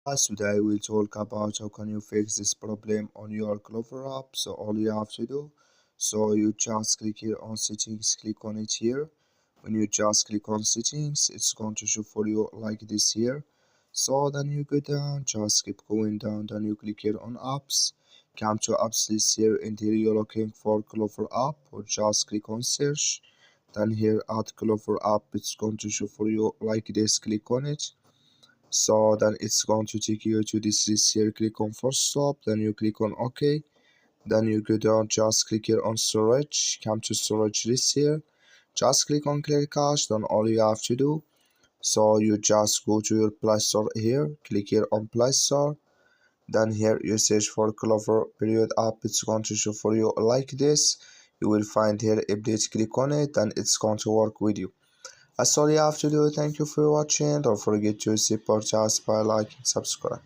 Today we'll talk about how can you fix this problem on your Clover app. So all you have to do, so you just click here on settings, click on it here. When you just click on settings, it's going to show for you like this here. So then you go down, just keep going down, then you click here on apps. Come to apps list here, and here you're looking for Clover app, or just click on search. Then here at Clover app, it's going to show for you like this, click on it. So then it's going to take you to this list here, click on first stop, then you click on OK, then you go down, just click here on storage, come to storage list here, just click on clear cache. Then all you have to do, so you just go to your Play Store here, click here on Play Store, then here you search for Clover-Period app. It's going to show for you like this. You will find here update, click on it, and it's going to work with you. That's all you have to do. Thank you for watching. Don't forget to support us by liking, subscribe.